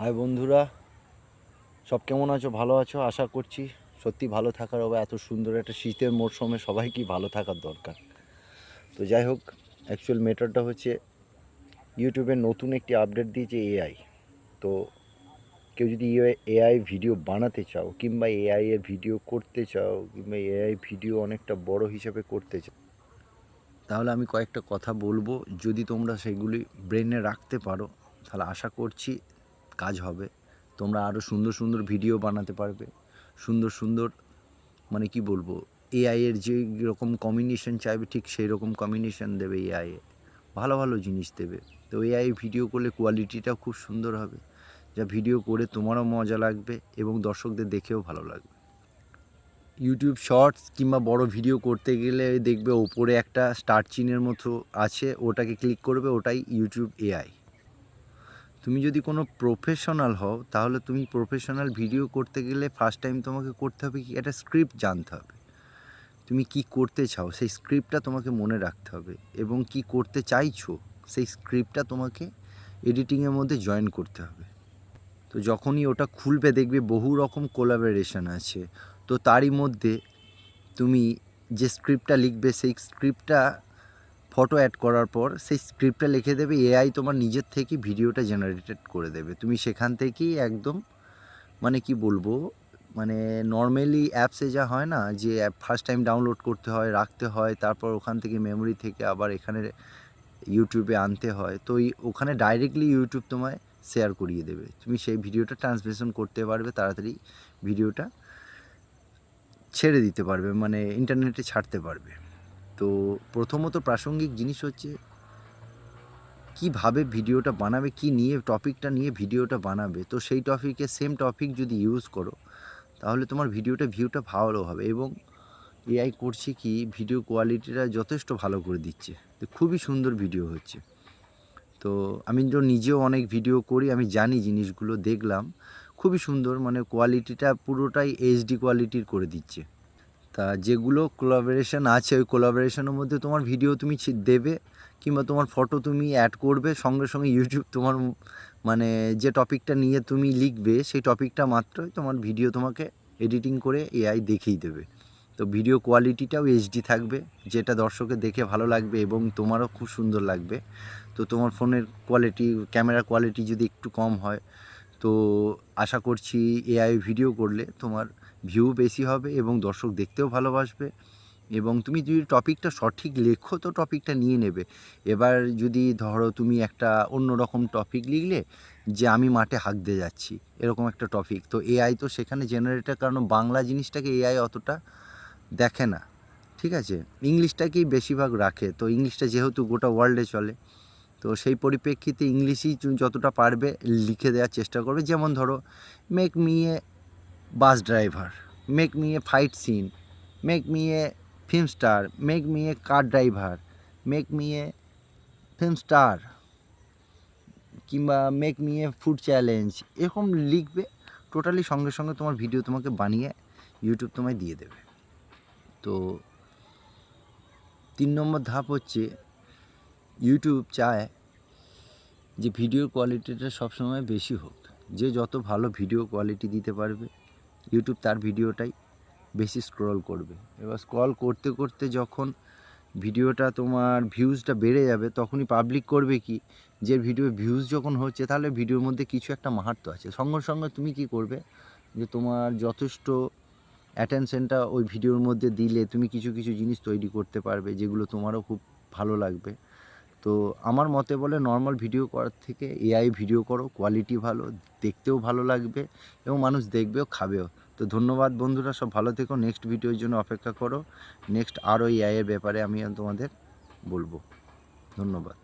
High বন্ধুরা, সব কেমন আছো? ভালো আছো আশা করছি। সত্যি ভালো থাকার হবে, এত সুন্দর একটা শীতের মরশুমে সবাইকেই ভালো থাকার দরকার। তো যাই হোক, অ্যাকচুয়াল ম্যাটারটা হচ্ছে ইউটিউবের নতুন একটি আপডেট দিয়েছে এআই। তো কেউ যদি এআই ভিডিও বানাতে চাও, কিংবা এআই এর ভিডিও করতে চাও, কিংবা এআই ভিডিও অনেকটা বড় হিসাবে করতে চাও, তাহলে আমি কয়েকটা কথা বলবো। যদি তোমরা সেগুলি ব্রেনে রাখতে পারো তাহলে আশা করছি কাজ হবে। তোমরা আরও সুন্দর সুন্দর ভিডিও বানাতে পারবে। সুন্দর সুন্দর মানে কি বলবো, এআই এর যে রকম কম্বিনেশন চাইবে ঠিক সেই রকম কম্বিনেশন দেবে এআই, ভালো ভালো জিনিস দেবে। তো এআই ভিডিও করলে কোয়ালিটিটাও খুব সুন্দর হবে, যা ভিডিও করে তোমারও মজা লাগবে এবং দর্শকদের দেখেও ভালো লাগবে। ইউটিউব শর্টস কিংবা বড় ভিডিও করতে গেলে দেখবে ওপরে একটা স্টার্ট চিহ্নের মতো আছে, ওটাকে ক্লিক করবে, ওটাই ইউটিউব এআই। তুমি যদি কোনো প্রফেশনাল হও তাহলে তুমি প্রফেশনাল ভিডিও করতে গেলে ফার্স্ট টাইম তোমাকে করতে হবে কি, একটা স্ক্রিপ্ট জানতে হবে। তুমি কি করতে চাও সেই স্ক্রিপ্টটা তোমাকে মনে রাখতে হবে, এবং কি করতে চাইছো সেই স্ক্রিপ্টটা তোমাকে এডিটিংয়ের মধ্যে জয়েন করতে হবে। তো যখনই ওটা খুলবে দেখবে বহু রকম কোলাবোরেশন আছে। তো তারই মধ্যে তুমি যে স্ক্রিপ্টটা লিখবে সেই স্ক্রিপ্টটা ফটো অ্যাড করার পর সেই স্ক্রিপ্টটা লিখে দেবে এআই, তোমার নিজের থেকেই ভিডিওটা জেনারেটেড করে দেবে। তুমি সেখান থেকেই একদম মানে কি বলবো, মানে নর্মালি অ্যাপসে যা হয় না, যে অ্যাপ ফার্স্ট টাইম ডাউনলোড করতে হয়, রাখতে হয়, তারপর ওখান থেকে মেমোরি থেকে আবার এখানে ইউটিউবে আনতে হয়, তো ওখানে ডাইরেক্টলি ইউটিউব তোমায় শেয়ার করিয়ে দেবে। তুমি সেই ভিডিওটা ট্রান্সলেশন করতে পারবে, তাড়াতাড়ি ভিডিওটা ছেড়ে দিতে পারবে, মানে ইন্টারনেটে ছাড়তে পারবে। তো প্রথমত প্রাসঙ্গিক জিনিস হচ্ছে কীভাবে ভিডিওটা বানাবে, কি নিয়ে টপিকটা নিয়ে ভিডিওটা বানাবে। তো সেই টপিকে সেম টপিক যদি ইউজ করো তাহলে তোমার ভিউটা ভালো হবে। এবং এআই করছে কি, ভিডিও কোয়ালিটিটা যথেষ্ট ভালো করে দিচ্ছে, তো খুবই সুন্দর ভিডিও হচ্ছে। তো আমি তো নিজেও অনেক ভিডিও করি, আমি জানি জিনিসগুলো, দেখলাম খুবই সুন্দর, মানে কোয়ালিটিটা পুরোটাই এইচডি কোয়ালিটির করে দিচ্ছে। তা যেগুলো কোলাবোরেশন আছে ওই কোলাবোরেশনের মধ্যে তোমার ভিডিও তুমি দেবে, কিংবা তোমার ফটো তুমি অ্যাড করবে, সঙ্গে সঙ্গে ইউটিউব তোমার মানে যে টপিকটা নিয়ে তুমি লিখবে সেই টপিকটা মাত্রই তোমার ভিডিও তোমাকে এডিটিং করে এআই দেখিয়ে দেবে। তো ভিডিও কোয়ালিটিটাও এইচডি থাকবে, যেটা দর্শকের দেখে ভালো লাগবে এবং তোমারও খুব সুন্দর লাগবে। তো তোমার ফোনের কোয়ালিটি, ক্যামেরা কোয়ালিটি যদি একটু কম হয়, তো আশা করছি এআই ভিডিও করলে তোমার ভিউ বেশি হবে এবং দর্শক দেখতেও ভালোবাসবে। এবং তুমি যদি টপিকটা সঠিক লেখো তো টপিকটা নিয়ে নেবে। এবার যদি ধরো তুমি একটা অন্য রকম টপিক লিখলে, যে আমি মাঠে হাঁকতে যাচ্ছি, এরকম একটা টপিক, তো এআই তো সেখানে জেনারেটর, কারণ বাংলা জিনিসটাকে এআই অতটা দেখে না, ঠিক আছে, ইংলিশটাকেই বেশিরভাগ রাখে। তো ইংলিশটা যেহেতু গোটা ওয়ার্ল্ডে চলে, তো সেই পরিপ্রেক্ষিতে ইংলিশই যতটা পারবে লিখে দেওয়ার চেষ্টা করবে। যেমন ধরো, make me a bus driver, make me a fight scene, make me a film star, make me a car driver, make me a film star, কিংবা make me a food challenge, এরকম লিখবে। টোটালি সঙ্গে সঙ্গে তোমার video তোমাকে বানিয়ে YouTube তোমায় দিয়ে দেবে। তো 3 নম্বর ধাপ হচ্ছে, ইউটিউব চায় যে ভিডিওর কোয়ালিটিটা সবসময় বেশি হোক। যে যত ভালো ভিডিও কোয়ালিটি দিতে পারবে ইউটিউব তার ভিডিওটাই বেশি স্ক্রল করবে। এবার স্ক্রল করতে করতে যখন ভিডিওটা তোমার ভিউজটা বেড়ে যাবে, তখনই পাবলিক করবে কি, যে ভিডিও ভিউজ যখন হচ্ছে তাহলে ভিডিওর মধ্যে কিছু একটা মাহাত্ম্য আছে। সঙ্গে সঙ্গে তুমি কি করবে, যে তোমার যথেষ্ট অ্যাটেনশনটা ওই ভিডিওর মধ্যে দিলে তুমি কিছু কিছু জিনিস তৈরি করতে পারবে যেগুলো তোমারও খুব ভালো লাগবে। তো আমার মতে বলে নর্মাল ভিডিও করার থেকে এআই ভিডিও করো, কোয়ালিটি ভালো, দেখতেও ভালো লাগবে এবং মানুষ দেখবেও, খাবেও। তো ধন্যবাদ বন্ধুরা, সব ভালো থেকো, নেক্সট ভিডিওর জন্য অপেক্ষা করো। নেক্সট আরও এআইয়ের ব্যাপারে আমি তোমাদের বলবো। ধন্যবাদ।